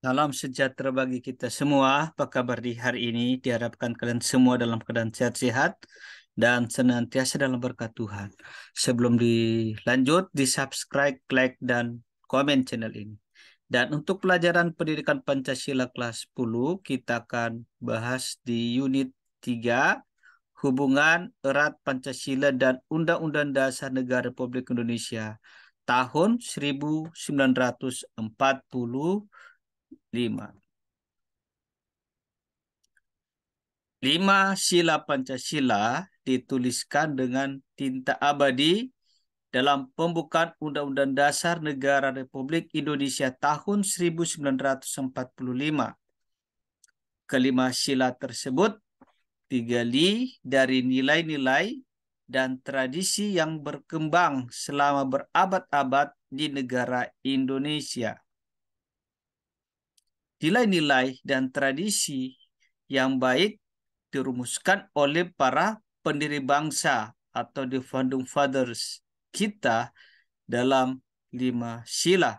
Salam sejahtera bagi kita semua. Apa kabar di hari ini? Diharapkan kalian semua dalam keadaan sehat-sehat dan senantiasa dalam berkat Tuhan. Sebelum dilanjut, di-subscribe, like, dan komen channel ini. Dan untuk pelajaran pendidikan Pancasila kelas 10, kita akan bahas di unit 3, hubungan erat Pancasila dan Undang-Undang Dasar Negara Republik Indonesia tahun 1945. 5 sila Pancasila dituliskan dengan tinta abadi dalam pembukaan Undang-Undang Dasar Negara Republik Indonesia tahun 1945. Kelima sila tersebut digali dari nilai-nilai dan tradisi yang berkembang selama berabad-abad di negara Indonesia. Nilai-nilai dan tradisi yang baik dirumuskan oleh para pendiri bangsa atau the founding fathers kita dalam 5 sila.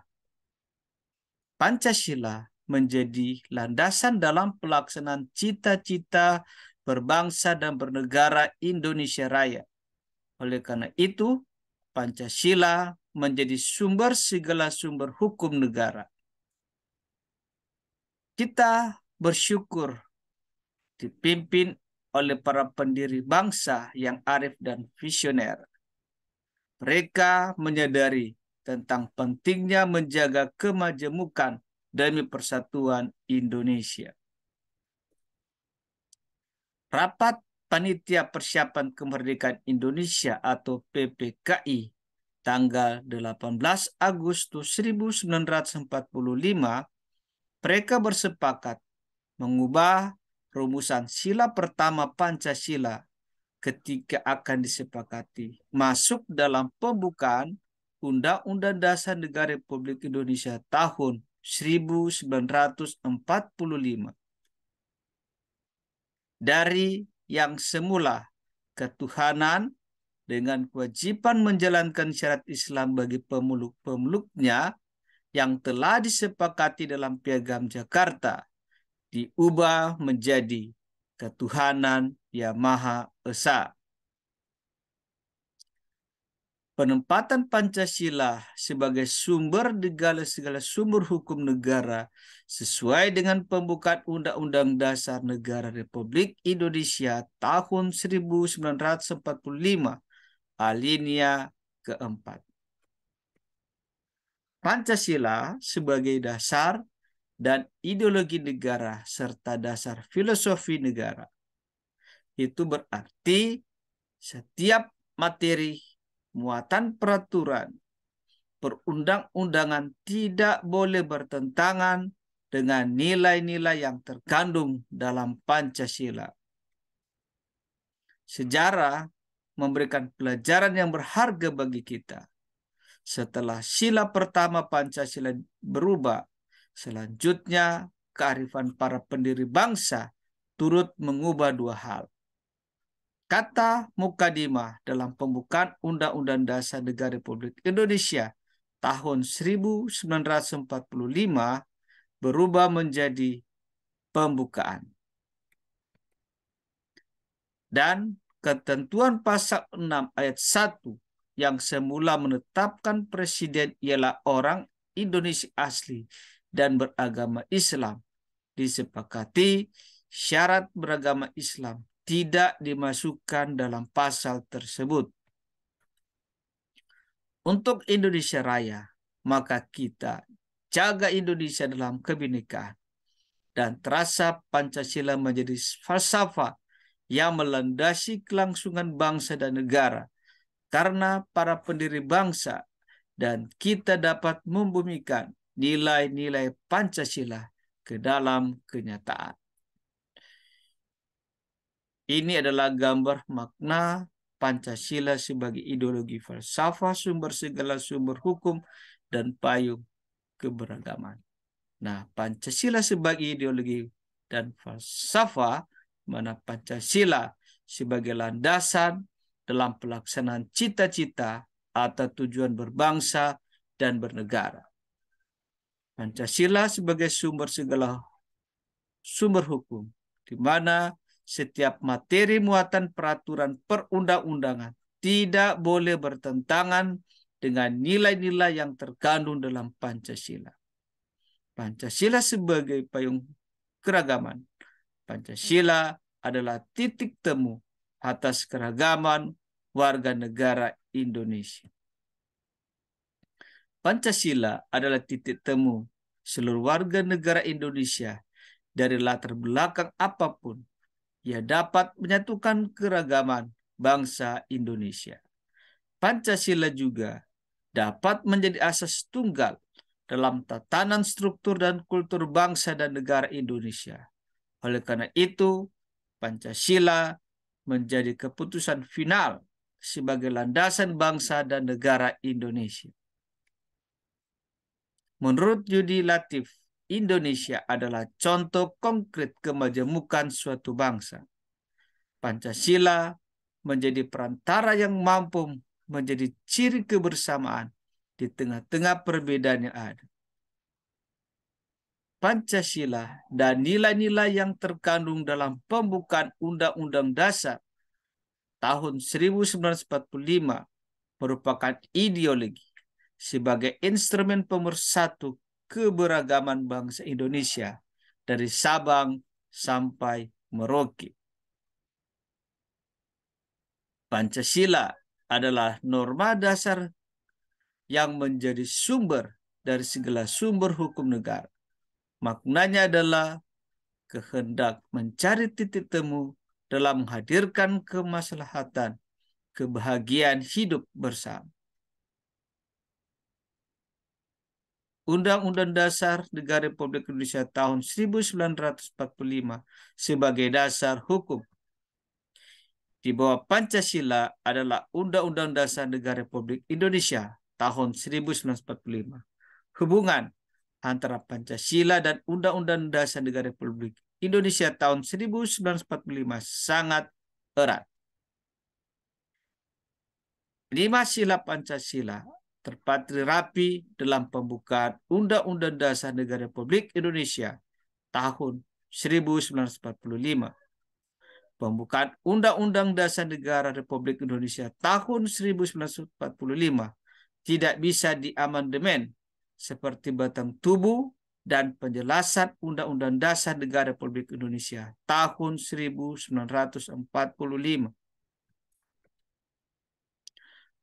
Pancasila menjadi landasan dalam pelaksanaan cita-cita berbangsa dan bernegara Indonesia Raya. Oleh karena itu, Pancasila menjadi sumber segala sumber hukum negara. Kita bersyukur dipimpin oleh para pendiri bangsa yang arif dan visioner. Mereka menyadari tentang pentingnya menjaga kemajemukan demi persatuan Indonesia. Rapat Panitia Persiapan Kemerdekaan Indonesia atau PPKI tanggal 18 Agustus 1945, mereka bersepakat mengubah rumusan sila pertama Pancasila ketika akan disepakati masuk dalam pembukaan Undang-Undang Dasar Negara Republik Indonesia tahun 1945. Dari yang semula ketuhanan dengan kewajiban menjalankan syariat Islam bagi pemeluk-pemeluknya yang telah disepakati dalam Piagam Jakarta diubah menjadi ketuhanan yang Maha Esa. Penempatan Pancasila sebagai sumber segala sumber hukum negara sesuai dengan pembukaan Undang-Undang Dasar Negara Republik Indonesia tahun 1945, alinea keempat. Pancasila sebagai dasar dan ideologi negara serta dasar filosofi negara. Itu berarti setiap materi, muatan peraturan, perundang-undangan tidak boleh bertentangan dengan nilai-nilai yang terkandung dalam Pancasila. Sejarah memberikan pelajaran yang berharga bagi kita. Setelah sila pertama Pancasila berubah, selanjutnya kearifan para pendiri bangsa turut mengubah dua hal. Kata mukadimah dalam pembukaan Undang-Undang Dasar Negara Republik Indonesia tahun 1945 berubah menjadi pembukaan. Dan ketentuan pasal 6 ayat 1 yang semula menetapkan presiden ialah orang Indonesia asli dan beragama Islam, disepakati syarat beragama Islam tidak dimasukkan dalam pasal tersebut. Untuk Indonesia Raya, maka kita jaga Indonesia dalam kebinekaan dan terasa Pancasila menjadi falsafah yang melandasi kelangsungan bangsa dan negara karena para pendiri bangsa, dan kita dapat membumikan nilai-nilai Pancasila ke dalam kenyataan. Ini adalah gambar makna Pancasila sebagai ideologi falsafah, sumber segala sumber hukum, dan payung keberagaman. Nah, Pancasila sebagai ideologi dan falsafah, mana Pancasila sebagai landasan dalam pelaksanaan cita-cita atau tujuan berbangsa dan bernegara. Pancasila sebagai sumber segala sumber hukum, di mana setiap materi muatan peraturan perundang-undangan tidak boleh bertentangan dengan nilai-nilai yang terkandung dalam Pancasila. Pancasila sebagai payung keragaman. Pancasila adalah titik temu atas keragaman warga negara Indonesia. Pancasila adalah titik temu seluruh warga negara Indonesia dari latar belakang apapun. Ia dapat menyatukan keragaman bangsa Indonesia. Pancasila juga dapat menjadi asas tunggal dalam tatanan struktur dan kultur bangsa dan negara Indonesia. Oleh karena itu, Pancasila menjadi keputusan final sebagai landasan bangsa dan negara Indonesia. Menurut Yudi Latif, Indonesia adalah contoh konkret kemajemukan suatu bangsa. Pancasila menjadi perantara yang mampu menjadi ciri kebersamaan di tengah-tengah perbedaan yang ada. Pancasila dan nilai-nilai yang terkandung dalam pembukaan Undang-Undang Dasar tahun 1945 merupakan ideologi sebagai instrumen pemersatu keberagaman bangsa Indonesia dari Sabang sampai Merauke. Pancasila adalah norma dasar yang menjadi sumber dari segala sumber hukum negara. Maknanya adalah kehendak mencari titik temu dalam menghadirkan kemaslahatan, kebahagiaan hidup bersama. Undang-Undang Dasar Negara Republik Indonesia tahun 1945 sebagai dasar hukum di bawah Pancasila adalah Undang-Undang Dasar Negara Republik Indonesia tahun 1945. Hubungan antara Pancasila dan Undang-Undang Dasar Negara Republik Indonesia tahun 1945 sangat erat. 5 sila Pancasila terpatri rapi dalam pembukaan Undang-Undang Dasar Negara Republik Indonesia tahun 1945. Pembukaan Undang-Undang Dasar Negara Republik Indonesia tahun 1945 tidak bisa diamandemen seperti batang tubuh dan penjelasan Undang-Undang Dasar Negara Republik Indonesia tahun 1945.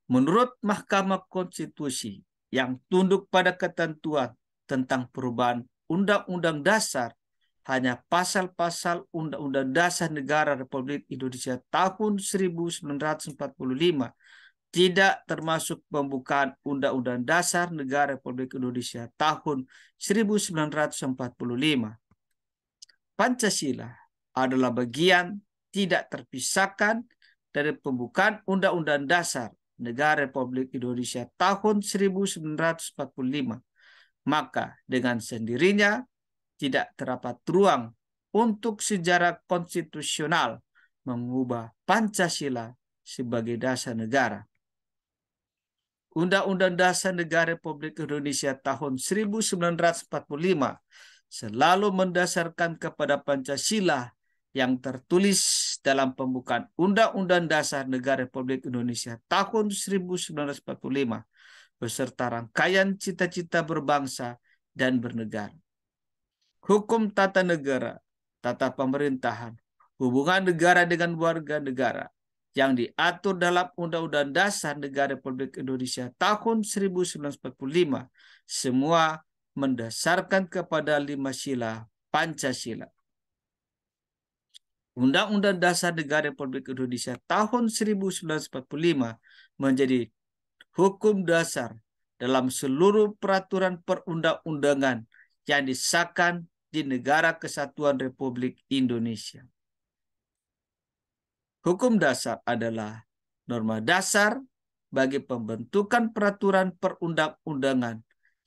Menurut Mahkamah Konstitusi yang tunduk pada ketentuan tentang perubahan Undang-Undang Dasar, hanya pasal-pasal Undang-Undang Dasar Negara Republik Indonesia tahun 1945 tidak termasuk pembukaan Undang-Undang Dasar Negara Republik Indonesia tahun 1945. Pancasila adalah bagian tidak terpisahkan dari pembukaan Undang-Undang Dasar Negara Republik Indonesia tahun 1945. Maka dengan sendirinya tidak terdapat ruang untuk sejarah konstitusional mengubah Pancasila sebagai dasar negara. Undang-Undang Dasar Negara Republik Indonesia tahun 1945 selalu mendasarkan kepada Pancasila yang tertulis dalam pembukaan Undang-Undang Dasar Negara Republik Indonesia tahun 1945 beserta rangkaian cita-cita berbangsa dan bernegara. Hukum tata negara, tata pemerintahan, hubungan negara dengan warga negara yang diatur dalam Undang-Undang Dasar Negara Republik Indonesia tahun 1945 semua mendasarkan kepada 5 sila Pancasila. Undang-Undang Dasar Negara Republik Indonesia tahun 1945 menjadi hukum dasar dalam seluruh peraturan perundang-undangan yang disahkan di Negara Kesatuan Republik Indonesia. Hukum dasar adalah norma dasar bagi pembentukan peraturan perundang-undangan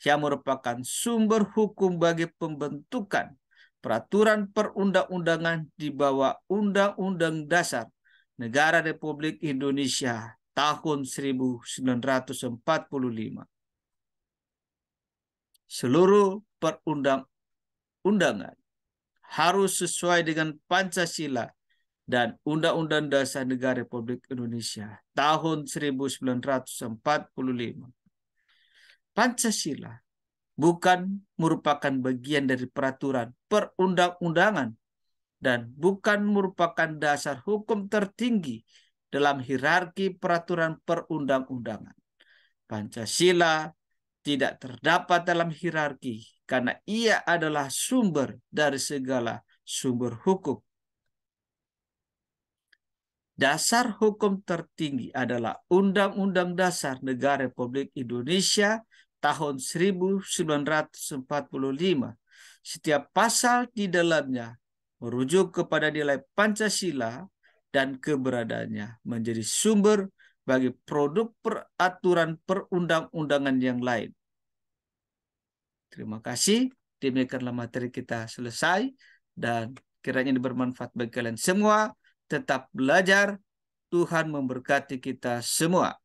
yang merupakan sumber hukum bagi pembentukan peraturan perundang-undangan di bawah Undang-Undang Dasar Negara Republik Indonesia tahun 1945. Seluruh perundang-undangan harus sesuai dengan Pancasila dan Undang-Undang Dasar Negara Republik Indonesia tahun 1945. Pancasila bukan merupakan bagian dari peraturan perundang-undangan dan bukan merupakan dasar hukum tertinggi dalam hierarki peraturan perundang-undangan. Pancasila tidak terdapat dalam hierarki karena ia adalah sumber dari segala sumber hukum. Dasar hukum tertinggi adalah Undang-Undang Dasar Negara Republik Indonesia tahun 1945. Setiap pasal di dalamnya merujuk kepada nilai Pancasila dan keberadaannya menjadi sumber bagi produk peraturan perundang-undangan yang lain. Terima kasih. Demikianlah materi kita selesai dan kiranya ini bermanfaat bagi kalian semua. Tetap belajar. Tuhan memberkati kita semua.